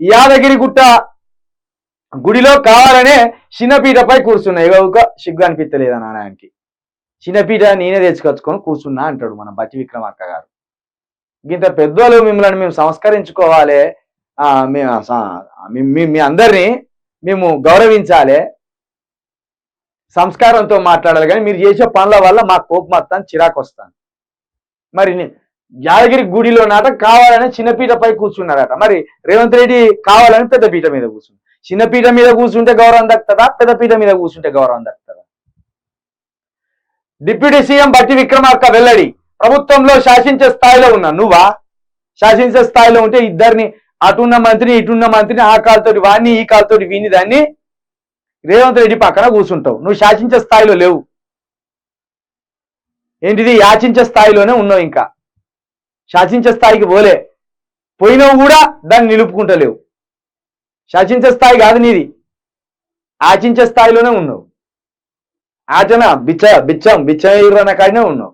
యాదగిరి గుట్ట గుడిలో కావాలనే చిన్నపీటపై కూర్చున్నా. ఇక సిగ్గు అనిపించలేదా నాయనకి? చిన్నపీట నేనే తెచ్చుకొచ్చుకొని కూర్చున్నా అంటాడు మన బట్టి విక్రమార్క గారు. ఇంత పెద్దోళ్ళు మిమ్మల్ని మేము సంస్కరించుకోవాలి, మీ అందరినీ మేము గౌరవించాలి, సంస్కారంతో మాట్లాడాలి. కానీ మీరు చేసే పనుల వల్ల మా కోపం మొత్తం చిరాకు వస్తాను. మరి యాదగిరి గుడిలో నాట కావాలని చిన్నపీటపై కూర్చున్నారట. మరి రేవంత్ రెడ్డి కావాలని పెద్ద పీట మీద కూర్చున్నారు. చిన్నపీట మీద కూర్చుంటే గౌరవం దక్కుతుందా, పెద్ద పీట మీద కూర్చుంటే గౌరవం దక్కుతుందా? డిప్యూటీ సీఎం బట్టి విక్రమార్క వెల్లడి. ప్రభుత్వంలో శాసించే స్థాయిలో ఉన్నా నువ్వా? శాసించే స్థాయిలో ఉంటే ఇద్దరిని, అటున్న మంత్రిని ఇటున్న మంత్రిని, ఆ కాలుతోటి వాడిని ఈ కాలుతోటి వీని దాన్ని రేవంత్ రెడ్డి పక్కన కూర్చుంటావు. నువ్వు శాసించే స్థాయిలో లేవు. ఏంటిది? యాచించే స్థాయిలోనే ఉన్నావు. ఇంకా శాసించే స్థాయికి పోయినావు కూడా దాన్ని నిలుపుకుంటలేవు. శాసించే స్థాయి కాదు నీది, ఆచించే స్థాయిలోనే ఉన్నావు. ఆచన బిచ్చ కాడనే ఉన్నావు.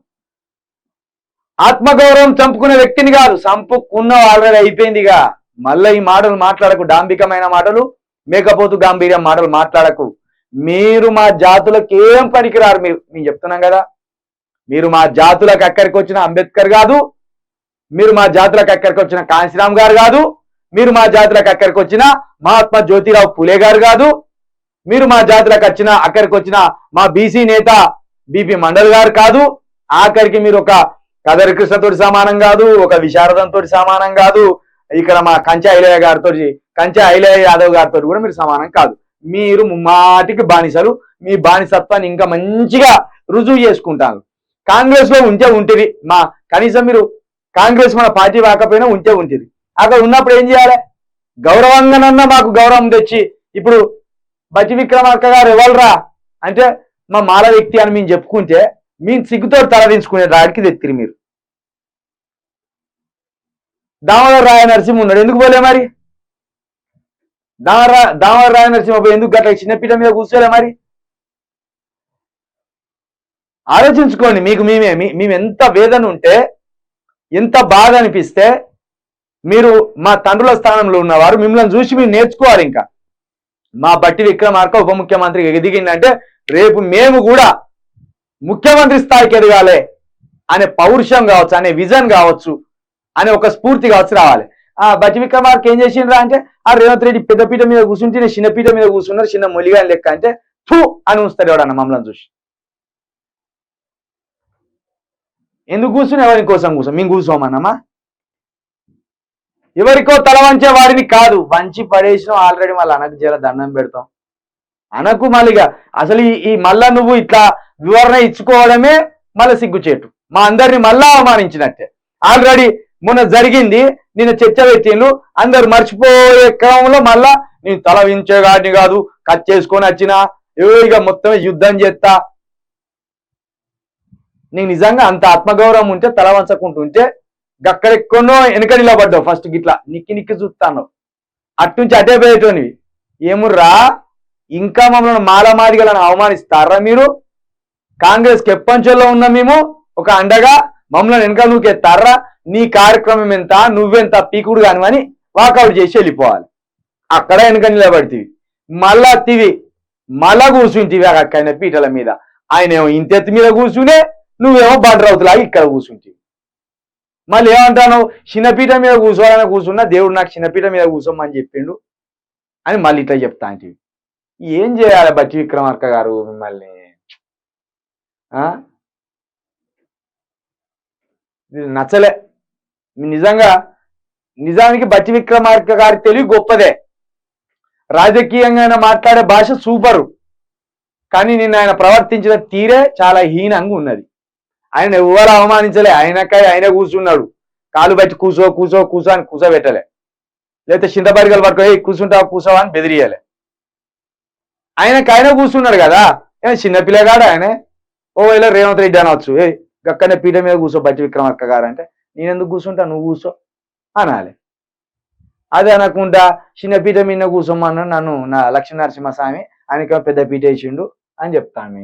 ఆత్మగౌరవం చంపుకునే వ్యక్తిని కాదు, చంపుకున్నావు, ఆల్రెడీ అయిపోయిందిగా. మళ్ళీ ఈ మాటలు మాట్లాడకు, డాంబికమైన మాటలు, మేకపోతు గాంభీర్యం మాటలు మాట్లాడకు. మీరు మా జాతులకు ఏం పనికిరారు. మేము చెప్తున్నాం కదా, మీరు మా జాతులకు అక్కడికి వచ్చిన అంబేద్కర్ కాదు, మీరు మా జాతులకు అక్కడికి వచ్చిన కాంశీరామ్ గారు కాదు, మీరు మా జాతులకు అక్కడికి వచ్చిన మహాత్మా జ్యోతిరావు పులే గారు కాదు, మీరు మా జాతులకు అక్కడికి వచ్చిన మా బీసీ నేత బిపి మండల్ గారు కాదు. ఆఖరికి మీరు ఒక కదరి కృష్ణతోటి సమానం కాదు, ఒక విశారదంతో సమానం కాదు, ఇక్కడ మా కంచె ఐలయ్య యాదవ్ గారితో కూడా మీరు సమానం కాదు. మీరు ముమ్మాటికి బానిసలు. మీ బానిసత్వాన్ని ఇంకా మంచిగా రుజువు చేసుకుంటారు. కాంగ్రెస్ లో ఉంటే ఉంటుంది, కనీసం మీరు కాంగ్రెస్ మన పార్టీ రాకపోయినా ఉంటే ఉంటుంది. అక్కడ ఉన్నప్పుడు ఏం చేయాలి? గౌరవంగానన్నా మాకు గౌరవం తెచ్చి, ఇప్పుడు బట్టి విక్రమార్క గారు ఎవరురా అంటే మా మాల వ్యక్తి అని మేము చెప్పుకుంటే మేము సిగ్గుతో తలదించుకునే రాడికి తెత్తిరి. మీరు దామోదర్ రాయ నరసింహ ఉన్నాడు, ఎందుకు పోలే? మరి దామోదర్ రాయ నరసింహ ఎందుకు గట్ల చిన్నపీట మీద కూర్చోలే? మరి ఆలోచించుకోండి. మేము ఎంత వేదన ఉంటే, ఎంత బాధ అనిపిస్తే, మీరు మా తండ్రుల స్థానంలో ఉన్నవారు, మిమ్మల్ని చూసి మీరు నేర్చుకోవాలి. ఇంకా మా బట్టి విక్రమార్క ఉప ముఖ్యమంత్రికి ఎదిగిందంటే రేపు మేము కూడా ముఖ్యమంత్రి స్థాయికి ఎదగాలి అనే పౌరుషం కావచ్చు, అనే విజన్ కావచ్చు, అనే ఒక స్ఫూర్తి కావచ్చు రావాలి. బట్టి విక్రమార్క ఏం చేసిండ్రా అంటే, ఆ రేవంత్ రెడ్డి పెద్దపీట మీద కూర్చుంటే నేను చిన్నపీట మీద కూర్చున్నారు, చిన్న మొలిగాని లెక్క అంటే ఫూ అని ఉంచుతాడు ఎవడన్న మమ్మల్ని చూసి. ఎందుకు కూర్చుని? ఎవరి కోసం కూర్చోం? మేము కూర్చోమన్నామా? ఎవరికో తల వంచే వాడిని కాదు, వంచి పడేసినాం ఆల్రెడీ. మళ్ళీ అనకు జర దండం పెడతాం అనకు. మళ్ళీగా అసలు ఈ మళ్ళా నువ్వు ఇట్లా వివరణ ఇచ్చుకోవడమే మళ్ళీ సిగ్గుచేటు, మా అందరిని మళ్ళా అవమానించినట్టే. ఆల్రెడీ మొన్న జరిగింది, నిన్న చర్చ పెట్టిండ్రు, అందరు మర్చిపోయే క్రమంలో మళ్ళా నేను తల వించేగాడిని కాదు, కట్ చేసుకొని వచ్చినా ఇక మొత్తం యుద్ధం చేస్తా. నీకు నిజంగా అంత ఆత్మగౌరవం ఉంటే తల వంచకుంటుంటే గక్కడెక్కడో వెనక నిలబడ్డావు. ఫస్ట్ గిట్లా నిక్కి చూస్తాను, అట్నుంచి అటే పోయేటోనివి. ఏముర్రా ఇంకా మమ్మల్ని మాలమాదిగలను అవమానిస్తారా మీరు? కాంగ్రెస్కి ఎప్పంచల్లో ఉన్న మేము ఒక అండగా మమ్మల్ని వెనక నూకెత్తారా? నీ కార్యక్రమం ఎంత, నువ్వెంత పీకుడు కానివని వాకౌట్ చేసి వెళ్ళిపోవాలి. అక్కడ వెనక నిలబడితివి, మళ్ళా తివి, మళ్ళా కూర్చుంటివి అక్కడ పీటల మీద. ఆయన ఏమో ఇంతెత్తి మీద కూర్చునే, నువ్వేమో బండ్రవుతులాగా ఇక్కడ కూర్చుంటివి. మళ్ళీ ఏమంటాను? చిన్నపీట మీద కూర్చున్నా, దేవుడు నాకు చిన్నపీట మీద కూర్చోమని చెప్పిండు అని మళ్ళీ ఇట్లా చెప్తా అంటే ఏం చేయాలి బట్టి విక్రమార్క గారు మిమ్మల్ని? నచ్చలే నిజానికి బట్టి విక్రమార్క గారి తెలివి గొప్పదే, రాజకీయంగా ఆయన మాట్లాడే భాష సూపరు, కానీ నిన్న ఆయన ప్రవర్తించిన తీరే చాలా హీనంగా ఉన్నది. ఆయన ఎవరు అవమానించలే, ఆయన కూర్చున్నాడు, కాలు బట్టి కూసో అని కూసోబెట్టలే, లేకపోతే చింతబరిగలు పట్టుకో కూర్చుంటావా అని బెదిరియాలి. ఆయన కూర్చున్నాడు కదా, చిన్నపిల్లగాడు ఆయన. ఇలా రేవంత్ రెడ్డి అనవచ్చు, గక్కనే పీఠ మీద కూర్చో బట్టి విక్రమార్క గారు అంటే, నేనెందుకు కూర్చుంటా, నువ్వు కూర్చో అనాలి. అదే అనకుండా చిన్నపీఠ మీద కూర్చోమన్నాడు నన్ను, నా లక్ష్మీ నరసింహస్వామి ఆయనకేమో పెద్ద పీట వేసిండు అని చెప్తాను.